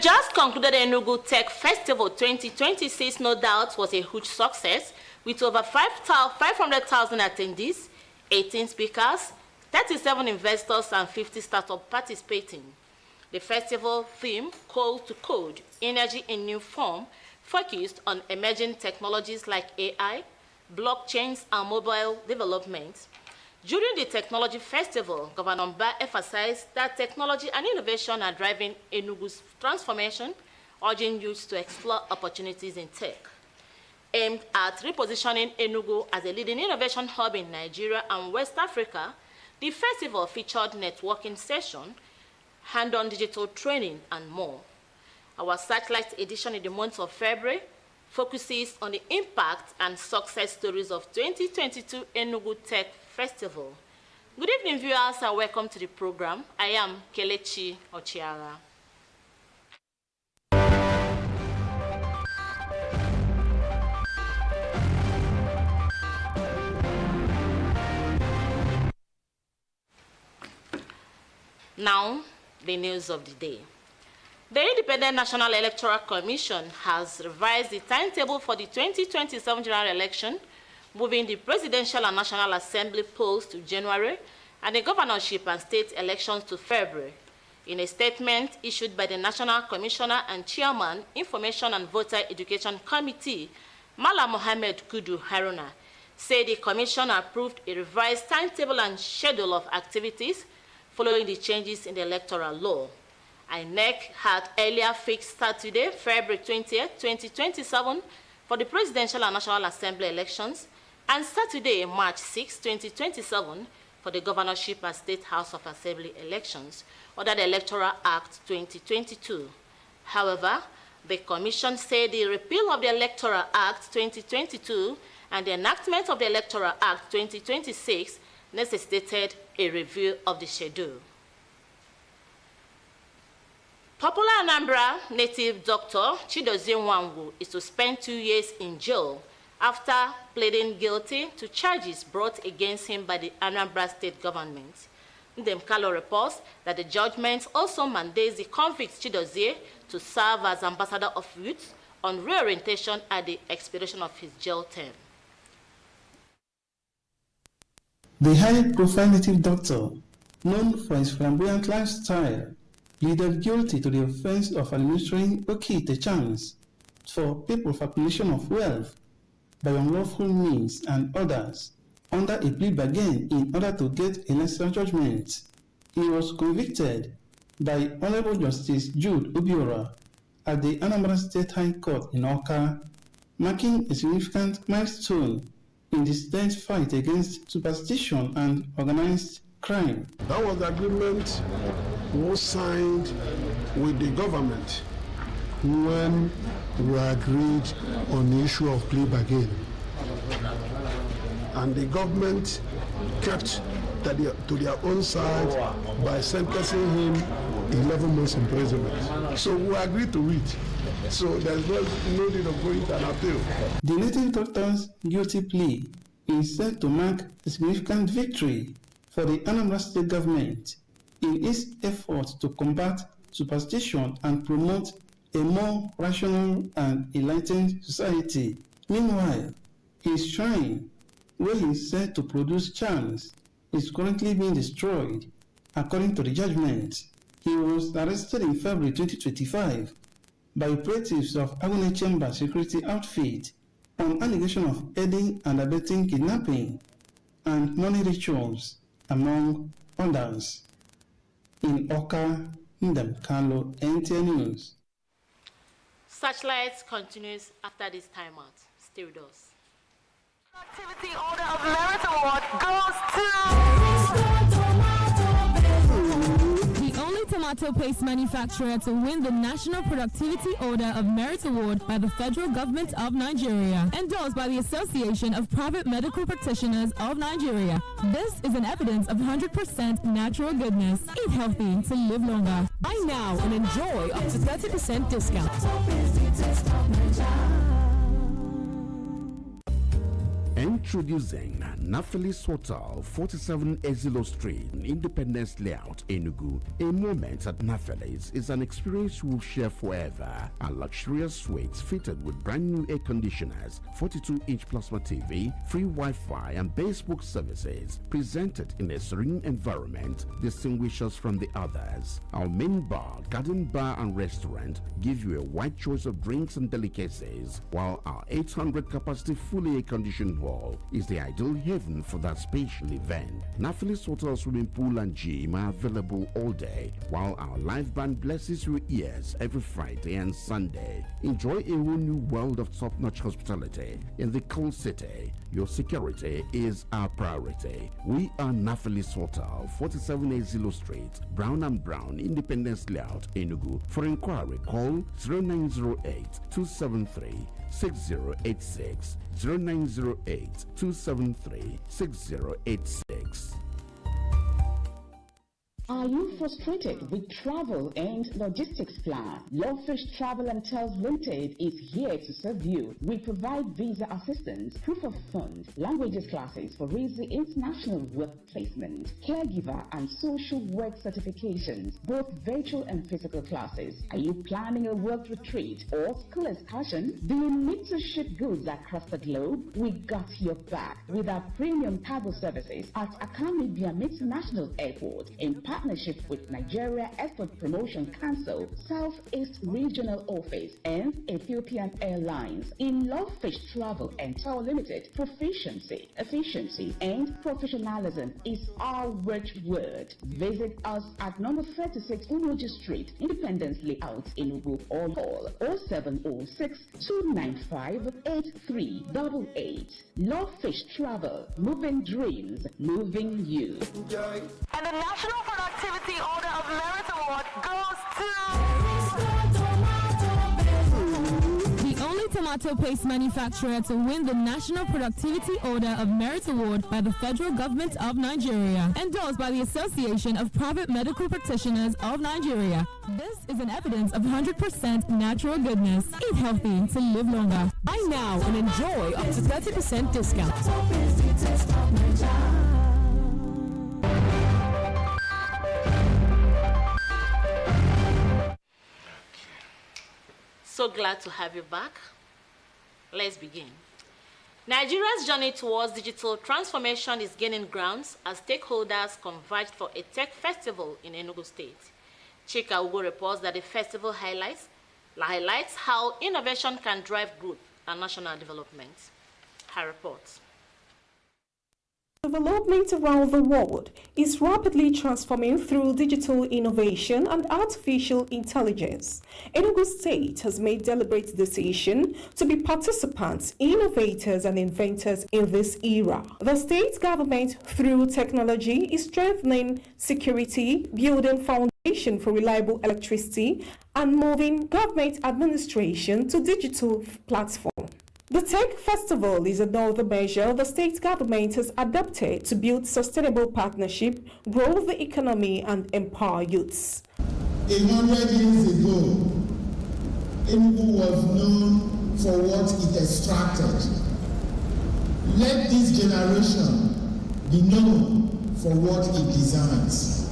just concluded Enugu Tech Festival 2026, no doubt, was a huge success with over 500,000 attendees, 18 speakers, 37 investors, and 50 startups participating. The festival theme, Coal to Code, Energy in New Form, focused on emerging technologies like AI, blockchains, and mobile development. During the Technology Festival, Governor Mba emphasized that technology and innovation are driving Enugu's transformation, urging youth to explore opportunities in tech. Aimed at repositioning Enugu as a leading innovation hub in Nigeria and West Africa, the festival featured networking sessions, hand-on digital training, and more. Our Searchlight edition in the month of February focuses on the impact and success stories of 2022 Enugu Tech Festival. Good evening, viewers, and welcome to the program. I am Kelechi Ochiara. Now, the news of the day. The Independent National Electoral Commission has revised the timetable for the 2027 general election, moving the Presidential and National Assembly polls to January and the governorship and state elections to February. In a statement issued by the National Commissioner and Chairman, Information and Voter Education Committee, Mala Mohammed Kudu Haruna, said the Commission approved a revised timetable and schedule of activities following the changes in the electoral law. INEC had earlier fixed Saturday, February 20th, 2027 for the Presidential and National Assembly elections and Saturday, March 6, 2027 for the Governorship and State House of Assembly elections under the Electoral Act 2022. However, the Commission said the repeal of the Electoral Act 2022 and the enactment of the Electoral Act 2026 necessitated a review of the schedule. Popular Anambra native doctor Chidozie Nwangu is to spend 2 years in jail after pleading guilty to charges brought against him by the Anambra state government. Ndemkalo reports that the judgment also mandates the convict Chidozie to serve as ambassador of youth on reorientation at the expiration of his jail term. The high-profile native doctor, known for his flamboyant lifestyle, pleaded guilty to the offense of administering okite charms for people of accumulation of wealth by unlawful means and others under a plea bargain in order to get a lesser judgment. He was convicted by Honorable Justice Jude Obiora at the Anambra State High Court in Awka, marking a significant milestone in the state's fight against superstition and organized crime. That was the agreement was signed with the government when we agreed on the issue of plea bargain. And the government kept to their own side by sentencing him 11 months imprisonment. So we agreed to it. So there's no need of going to an appeal. The native doctor's guilty plea is said to mark a significant victory for the Anambra State government in its effort to combat superstition and promote a more rational and enlightened society. Meanwhile, his shrine, where he is said to produce charms, is currently being destroyed. According to the judgment, he was arrested in February 2025 by operatives of Agone Chamber security outfit on allegation of aiding and abetting kidnapping and money rituals, among others. In Awka, Ndemkalo, Nta News. Searchlight continues after this timeout. Stay with us. Activity Order of Merit Award goes to the only tomato paste manufacturer to win the National Productivity Order of Merit Award by the Federal Government of Nigeria, endorsed by the Association of Private Medical Practitioners of Nigeria. This is an evidence of 100% natural goodness. Eat healthy to live longer. Buy now and enjoy up to 30% discount. Nta Introducing Naphtali's Hotel, 47 Ezilo Street, Independence Layout, Enugu. A moment at Naphtali's is an experience you will share forever. A luxurious suites fitted with brand new air conditioners, 42-inch plasma TV, free Wi-Fi, and basebook services. Presented in a serene environment, distinguish us from the others. Our main bar, garden bar, and restaurant give you a wide choice of drinks and delicacies, while our 800 capacity fully air-conditioned hall is the ideal haven for that special event. Naphtali's Hotel swimming pool and gym are available all day, while our live band blesses your ears every Friday and Sunday. Enjoy a whole new world of top-notch hospitality in the cool city. Your security is our priority. We are Naphtali's Hotel, 47 Ezilo Street, Brown and Brown, Independence Layout, Enugu. For inquiry, call 0908-273-6086, 0908-273-6086. Are you frustrated with travel and logistics plan? Lawfish Travel and Tours Limited is here to serve you. We provide visa assistance, proof of funds, languages classes for easy international work placement, caregiver and social work certifications, both virtual and physical classes. Are you planning a work retreat or school excursion? Do you need to ship goods across the globe? We got your back with our premium cargo services at Akami Biam International Airport in partnership with Nigeria Export Promotion Council, Southeast Regional Office, and Ethiopian Airlines. In Lawfish Travel and Tour Limited, proficiency, efficiency, and professionalism is our watchword. Visit us at number 36 Umoji Street, Independence Layout, Enugu, or call 0706 295 8388. Lawfish Travel, moving dreams, moving you. And the National Productivity Order of Merit Award goes to... The only tomato paste manufacturer to win the National Productivity Order of Merit Award by the Federal Government of Nigeria, endorsed by the Association of Private Medical Practitioners of Nigeria. This is an evidence of 100% natural goodness. Eat healthy to live longer. Buy now and enjoy up to 30% discount. So glad to have you back. Let's begin. Nigeria's journey towards digital transformation is gaining grounds as stakeholders converge for a tech festival in Enugu State. Chika Ugo reports that the festival highlights how innovation can drive growth and national development. Her report. Development around the world is rapidly transforming through digital innovation and artificial intelligence. Enugu State has made deliberate decision to be participants, innovators, and inventors in this era. The state government, through technology, is strengthening security, building foundation for reliable electricity, and moving government administration to digital platform. The Tech Festival is another measure the state government has adopted to build sustainable partnership, grow the economy, and empower youths. 100 years ago, Enugu was known for what it extracted. Let this generation be known for what it designs.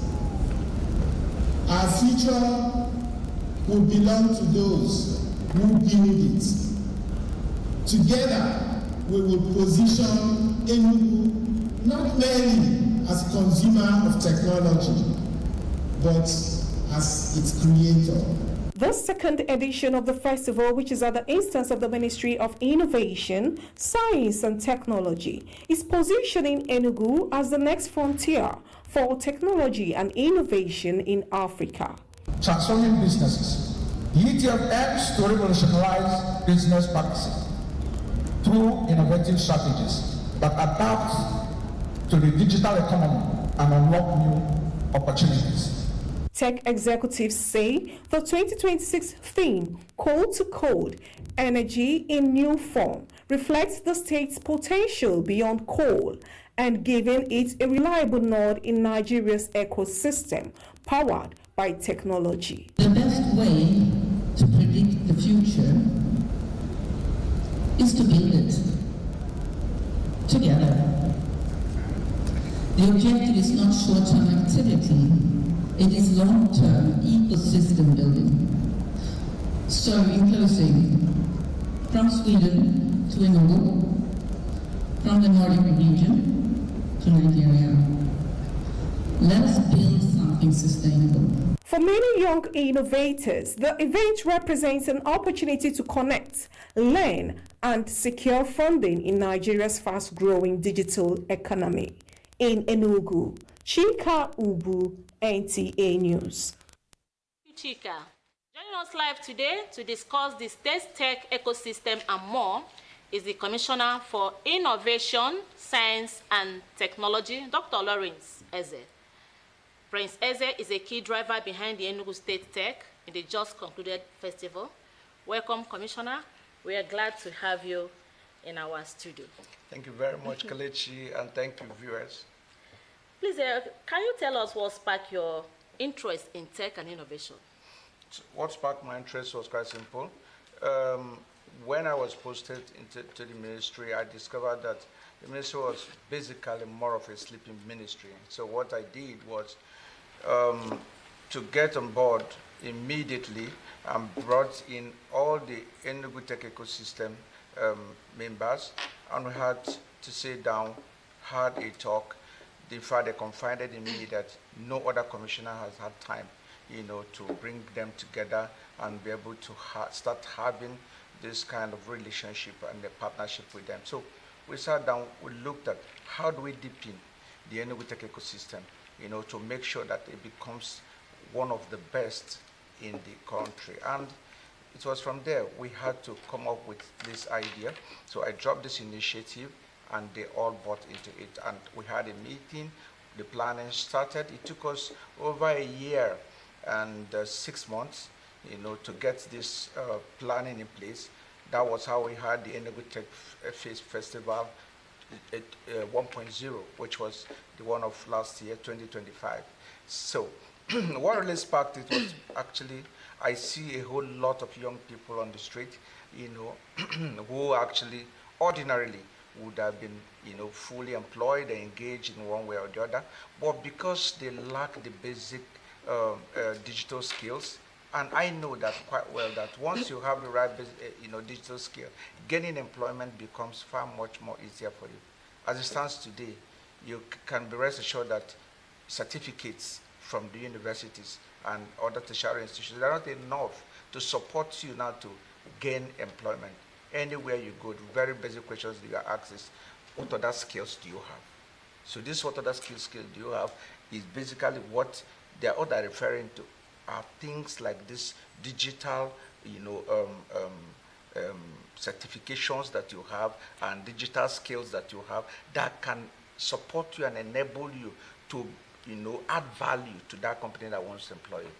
Our future will belong to those who build it. Together, we will position Enugu not merely as a consumer of technology, but as its creator. The second edition of the festival, which is at the instance of the Ministry of Innovation, Science and Technology, is positioning Enugu as the next frontier for technology and innovation in Africa. Transforming businesses. The ETF aims to revolutionize business practices through innovative strategies that adapt to the digital economy and unlock new opportunities. Tech executives say the 2026 theme, Coal to Code, Energy in New Form, reflects the state's potential beyond coal and giving it a reliable node in Nigeria's ecosystem, powered by technology. The best way to predict the future is to build it together. The objective is not short-term activity, it is long-term ecosystem building. So in closing, from Sweden to Enugu, from the Nordic region to Nigeria, let us build something sustainable. For many young innovators, the event represents an opportunity to connect, learn, and secure funding in Nigeria's fast-growing digital economy. In Enugu, Chika Ubu, NTA News. Chika, joining us live today to discuss the state's tech ecosystem and more is the Commissioner for Innovation, Science and Technology, Dr. Lawrence Eze. Prince Eze is a key driver behind the Enugu State Tech in the just concluded festival. Welcome, Commissioner. We are glad to have you in our studio. Thank you very much, Kelechi, and thank you, viewers. Please, can you tell us what sparked your interest in tech and innovation? What sparked my interest was quite simple. When I was posted into the ministry, I discovered that the ministry was basically more of a sleeping ministry. So what I did was to get on board immediately and brought in all the Enugu Tech ecosystem members, and we had to sit down, had a talk. In fact, they confided in me that no other commissioner has had time, to bring them together and be able to start having this kind of relationship and a partnership with them. So we sat down, we looked at how do we deepen the Enugu Tech ecosystem, to make sure that it becomes one of the best in the country. And it was from there we had to come up with this idea. So I dropped this initiative and they all bought into it. And we had a meeting, the planning started. It took us over a year and 6 months, to get this planning in place. That was how we had the Enugu Tech Festival 1.0, which was the one of last year, 2025. So what really sparked it was actually, I see a whole lot of young people on the street, who actually ordinarily would have been, fully employed and engaged in one way or the other, but because they lack the basic digital skills, and I know that quite well, that once you have the right, digital skill, gaining employment becomes far much more easier for you. As it stands today, you can be rest assured that certificates from the universities and other tertiary institutions are not enough to support you now to gain employment. Anywhere you go, the very basic questions that you are asked is, what other skills do you have? So this what other skills do you have is basically what they are referring to are things like this digital, certifications that you have and digital skills that you have that can support you and enable you to, add value to that company that wants to employ you.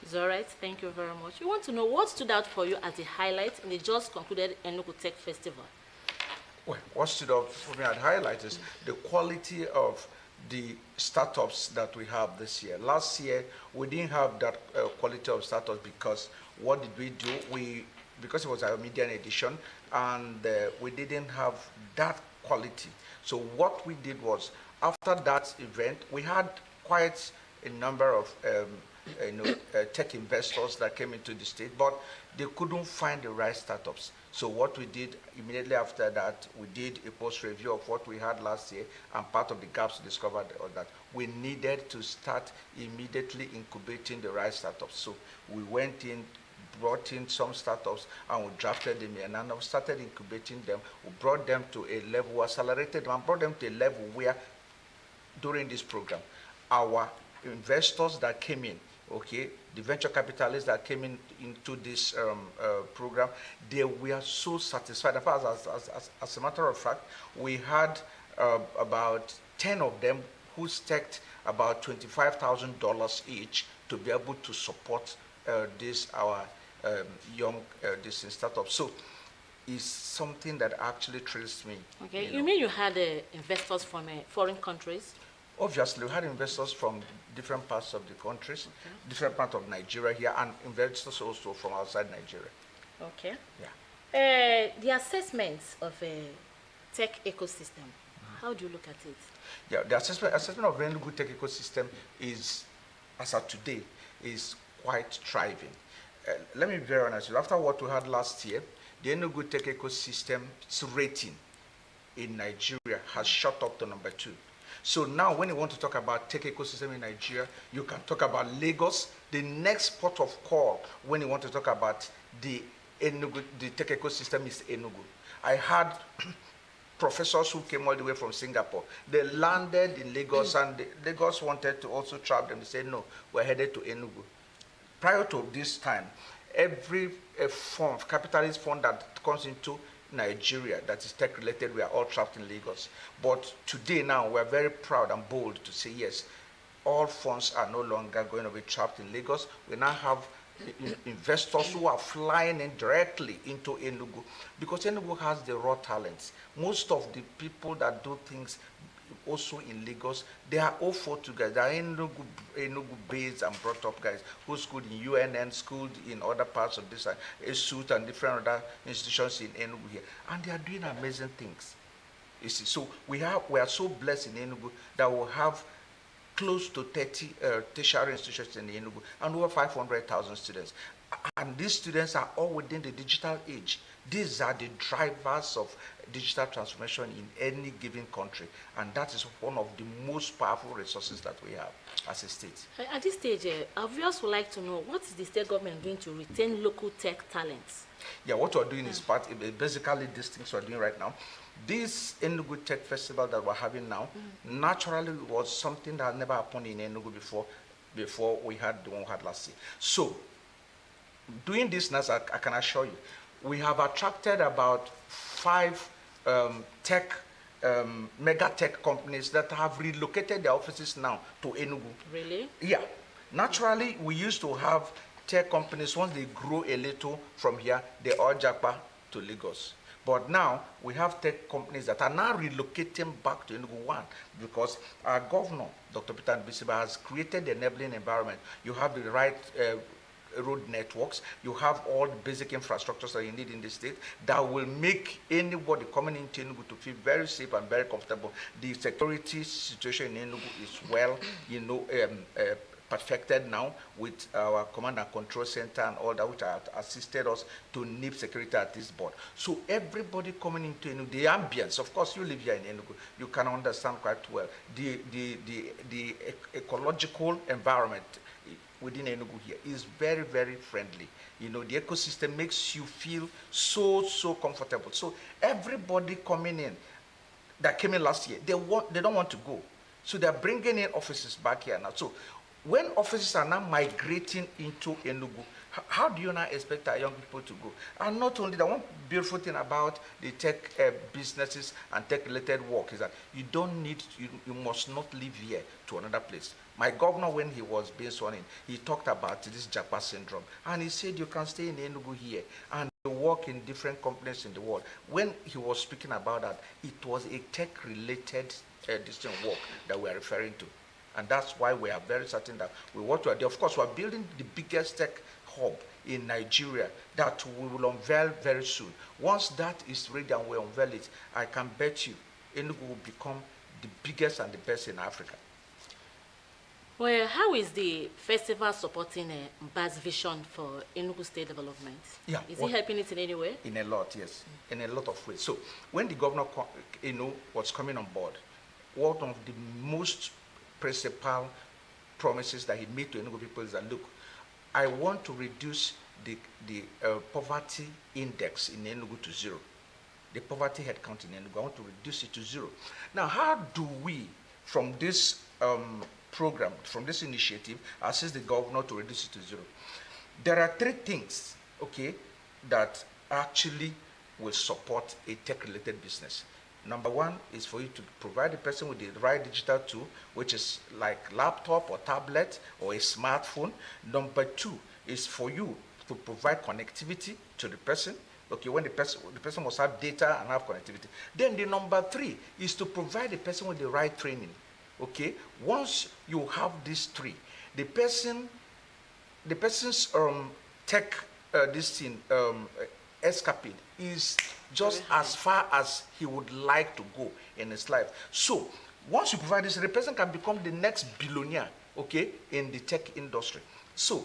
It's all right. Thank you very much. We want to know what stood out for you as a highlight in the just concluded Enugu Tech Festival. Well, what stood out for me as a highlight is the quality of the startups that we have this year. Last year, we didn't have that quality of startups because what did we do? Because it was our median edition, and we didn't have that quality. So what we did was, after that event, we had quite a number of tech investors that came into the state, but they couldn't find the right startups. So what we did immediately after that, we did a post-review of what we had last year, and part of the gaps we discovered that we needed to start immediately incubating the right startups. So we went in, brought in some startups, and we drafted them in, and we started incubating them. We brought them to a level, we accelerated them and brought them to a level where, during this program, our investors that came in, the venture capitalists that came into this program, they were so satisfied. As a matter of fact, we had about 10 of them who staked about $25,000 each to be able to support our young startup. So it's something that actually thrills me. Okay, you mean you had investors from foreign countries? Obviously, we had investors from different parts of the countries, different parts of Nigeria here, and investors also from outside Nigeria. Okay. Yeah. The assessments of a tech ecosystem, How do you look at it? Yeah, the assessment of Enugu tech ecosystem is, as of today, is quite thriving. Let me be very honest. After what we had last year, the Enugu tech ecosystem's rating in Nigeria has shot up to number 2. So now when you want to talk about tech ecosystem in Nigeria, you can talk about Lagos. The next port of call when you want to talk about the tech ecosystem is Enugu. I had professors who came all the way from Singapore. They landed in Lagos, and Lagos wanted to also trap them. They said, no, we're headed to Enugu. Prior to this time, every fund, capitalist fund that comes into Nigeria that is tech related, we are all trapped in Lagos. But today now, we're very proud and bold to say, yes, all funds are no longer going to be trapped in Lagos. We now have investors who are flying in directly into Enugu, because Enugu has the raw talents. Most of the people that do things also in Lagos, they are all for together. They are Enugu based and brought up guys who schooled in UNN, schooled in other parts of this, ESUT and different other institutions in Enugu here. And they are doing amazing things. You see, so we are so blessed in Enugu that we have close to 30 tertiary institutions in Enugu and over 500,000 students. And these students are all within the digital age. These are the drivers of digital transformation in any given country. And that is one of the most powerful resources that we have as a state. At this stage, our viewers would like to know, what is the state government doing to retain local tech talents? Yeah, what we're doing is basically these things we're doing right now. This Enugu Tech Festival that we're having now, naturally was something that never happened in Enugu before we had the one we had last year. So, doing this now, I can assure you, we have attracted about 5 mega tech companies that have relocated their offices now to Enugu. Really? Yeah. Naturally, we used to have tech companies, once they grow a little from here, they all japa to Lagos. But now we have tech companies that are now relocating back to Enugu, one, because our governor, Dr. Peter Bisiba, has created the enabling environment. You have the right road networks, you have all the basic infrastructures that you need in the state that will make anybody coming into Enugu to feel very safe and very comfortable. The security situation in Enugu is well, perfected now with our command and control center and all that, which have assisted us to nip security at this board. So everybody coming into Enugu, the ambience, of course you live here in Enugu, you can understand quite well the ecological environment within Enugu here is very, very friendly. The ecosystem makes you feel so comfortable. So everybody coming in that came in last year, they don't want to go. So they're bringing in offices back here now. So when offices are now migrating into Enugu, how do you now expect our young people to go? And not only that, one beautiful thing about the tech businesses and tech-related work is that you must not live here to another place. My governor, when he was being sworn in, he talked about this Japa syndrome. And he said you can stay in Enugu here and you work in different companies in the world. When he was speaking about that, it was a tech-related distant work that we are referring to. And that's why we are very certain that we want to do. Of course, we're building the biggest tech hub in Nigeria that we will unveil very soon. Once that is ready and we unveil it, I can bet you Enugu will become the biggest and the best in Africa. Well, how is the festival supporting Mba's vision for Enugu state development? Yeah, is it helping it in any way? In a lot, yes. In a lot of ways. So when the governor was coming on board, one of the most principal promises that he made to Enugu people is that, look, I want to reduce the poverty index in Enugu to 0. The poverty headcount in Enugu, I want to reduce it to 0. Now, how do we, from this program, from this initiative, assist the governor to reduce it to 0? There are 3 things, okay, that actually will support a tech-related business. Number 1 is for you to provide the person with the right digital tool, which is like laptop or tablet or a smartphone. Number 2 is for you to provide connectivity to the person. Okay, when the person must have data and have connectivity. Then the number 3 is to provide the person with the right training. Okay, once you have these 3, the person's tech escapade is just as far as he would like to go in his life. So once you provide this, the person can become the next billionaire, okay, in the tech industry. So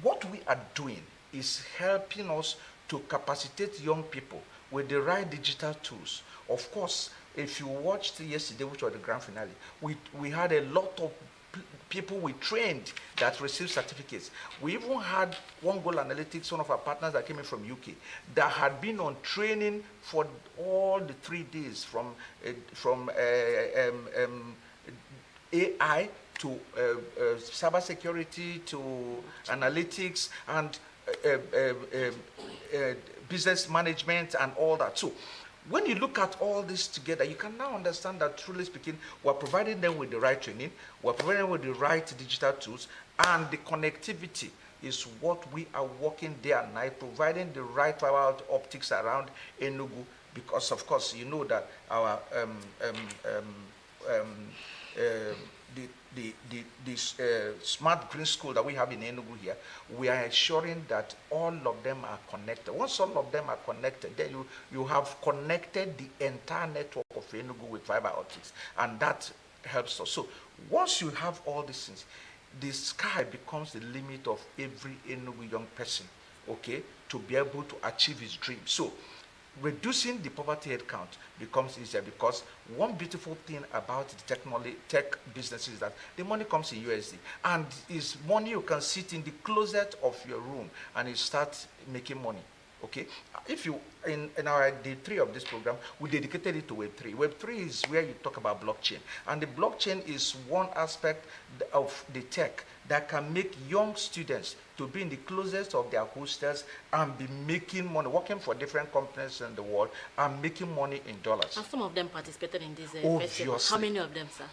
what we are doing is helping us to capacitate young people with the right digital tools. Of course, if you watched yesterday, which was the grand finale, we had a lot of people we trained that received certificates. We even had One Goal Analytics, one of our partners that came in from UK, that had been on training for all the 3 days from AI to cybersecurity to analytics and business management and all that. So when you look at all this together, you can now understand that, truly speaking, we're providing them with the right training, we're providing them with the right digital tools, and the connectivity is what we are working day and night, providing the right fiber optics around Enugu, because of course you know that our smart green school that we have in Enugu here, we are ensuring that all of them are connected. Once all of them are connected, then you have connected the entire network of Enugu with fiber optics, and that helps us. So once you have all these things, the sky becomes the limit of every Enugu young person, okay, to be able to achieve his dream. So reducing the poverty head count becomes easier, because one beautiful thing about the tech business is that the money comes in USD, and it's money you can sit in the closet of your room and you start making money. Okay, if you in our day 3 of this program, we dedicated it to Web3. Web3 is where you talk about blockchain, and the blockchain is one aspect of the tech that can make young students to be in the closest of their hostels and be making money, working for different companies in the world and making money in dollars. And some of them participated in this festival. How many of them, sir?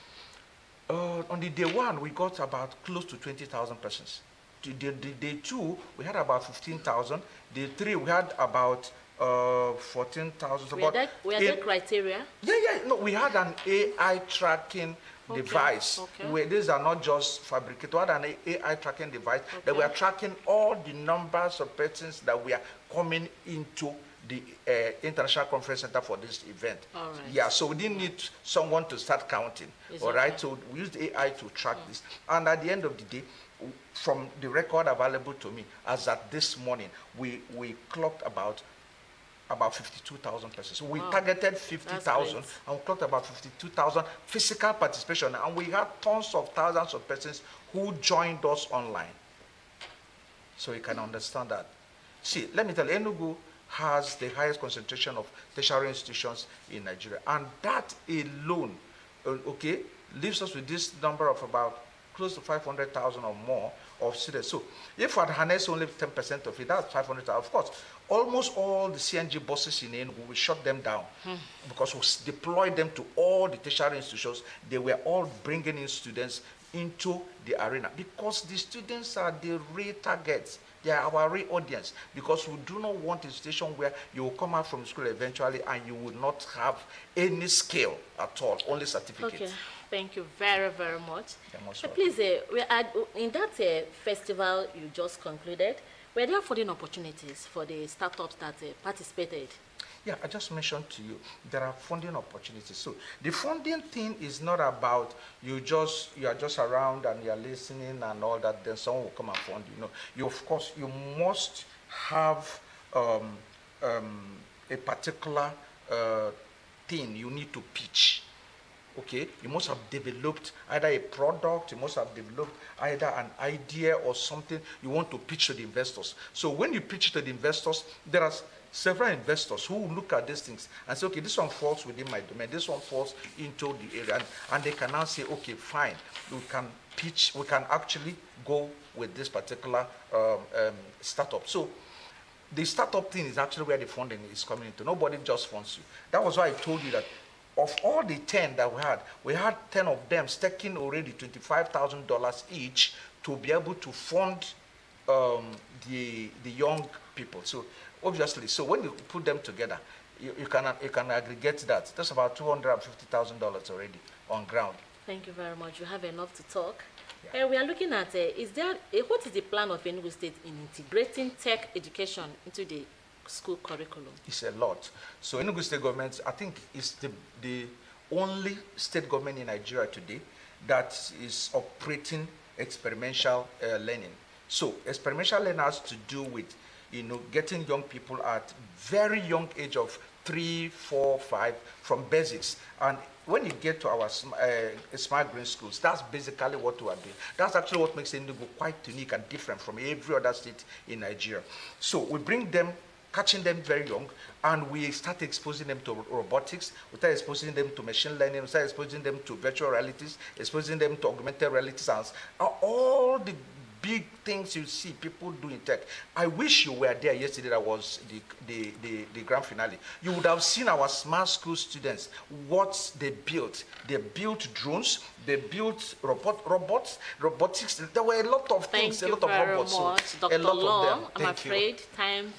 On the day 1, we got about close to 20,000 persons. The day 2, we had about 15,000. Day 3, we had about 14,000. Were there criteria? Yeah. No, we had an AI tracking device. Okay. Where these are not just fabricated. We had an AI tracking device that we are tracking all the numbers of persons that we are coming into the International Conference Center for this event. All right. Yeah, so we didn't need someone to start counting. All right, so we used AI to track this. And at the end of the day, from the record available to me, as at this morning, we clocked about 52,000 persons. So we targeted 50,000 and we clocked about 52,000 physical participation, and we had tons of thousands of persons who joined us online. So you can understand that. See, let me tell you, Enugu has the highest concentration of tertiary institutions in Nigeria, and that alone, okay, leaves us with this number of about close to 500,000 or more of students. So if I'd harness only 10% of it, that's 500,000. Of course, almost all the CNG buses in Enugu, we shut them down because we deployed them to all the tertiary institutions. They were all bringing in students into the arena, because the students are the real targets. They are our real audience, because we do not want a situation where you will come out from school eventually and you will not have any skill at all, only certificates. Okay. Thank you very, very much. So please, in that festival you just concluded, were there funding opportunities for the startups that participated? Yeah, I just mentioned to you, there are funding opportunities. So the funding thing is not about you are just around and you're listening and all that, then someone will come and fund you. No, you, of course, you must have a particular thing you need to pitch. Okay, you must have developed either a product, you must have developed either an idea or something you want to pitch to the investors. So when you pitch to the investors, there are several investors who will look at these things and say, okay, this one falls within my domain, this one falls into the area, and they can now say, okay, fine, we can pitch, we can actually go with this particular startup. So the startup thing is actually where the funding is coming into. Nobody just funds you. That was why I told you that of all the 10 that we had 10 of them staking already $25,000 each to be able to fund the young people. So obviously, so when you put them together, you can aggregate that. That's about $250,000 already on ground. Thank you very much. You have enough to talk. Yeah. We are looking at, what is the plan of Enugu State in integrating tech education into the school curriculum. It's a lot. So Enugu State government, I think, is the only state government in Nigeria today that is operating experiential learning. So experiential learning has to do with, getting young people at very young age of 3, 4, 5 from basics. And when you get to our smart green schools, that's basically what we are doing. That's actually what makes Enugu quite unique and different from every other state in Nigeria. So we bring them, catching them very young, and we start exposing them to robotics, we start exposing them to machine learning, we start exposing them to virtual realities, exposing them to augmented realities, and all the big things you see people do in tech. I wish you were there yesterday. That was the grand finale. You would have seen our smart school students, what they built. They built drones, they built robotics. There were a lot of things, a lot of robots. Thank you very much, Dr. Long. I'm Thank afraid time.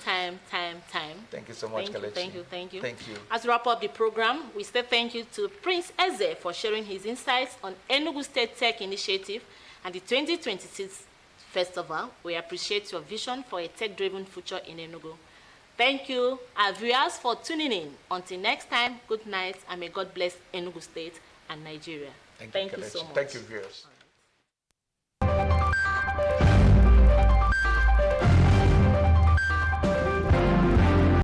Thank you so much, Kelechi. Thank you. Thank you. As we wrap up the program, we say thank you to Prince Eze for sharing his insights on Enugu State Tech Initiative and the 2026 Festival. We appreciate your vision for a tech-driven future in Enugu. Thank you, our viewers, for tuning in. Until next time, good night, and may God bless Enugu State and Nigeria. Thank you so much. Thank you, viewers.